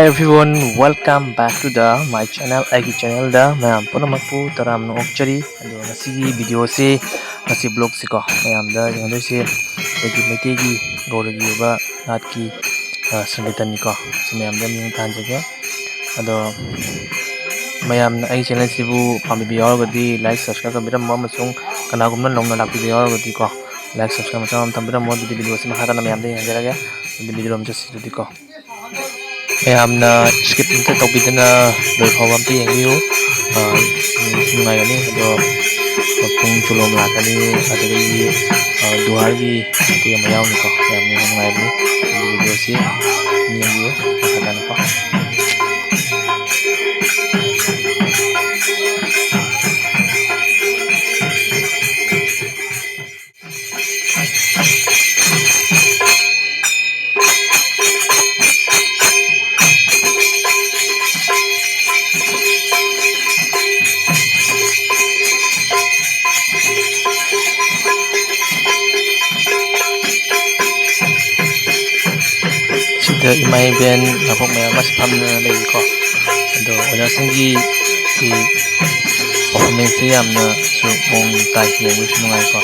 Hi everyone, welcome back to my channel. Aigi channel da mayam pumnamak pu taram no okchari. Ado ngasigi video se ngasi blog se ko mayam da yangdoi se aigi meite gi goragi ba nat ki sangitan ni ko se mayam da ming tan jage. Ado mayam na aigi channel se bu pami bi yorgadi like subscribe ka biram ma masung kanagumna nongna lak bi yorgadi ko like subscribe ma tam biram mo di video se mahata na mayam da yangjaraga di video ram jasi di ko mayamna skip nta tawbidana loi phawam te yengbiu nungaigani ado pung chulom lakani adagi duhargi te mayawni ko yamni nungaibni video si yengbiu makatan ko sida imay ben napok mayam mas pamna lagi ko ado oda singgi di performance yamna su mong tai yeng su nungai ko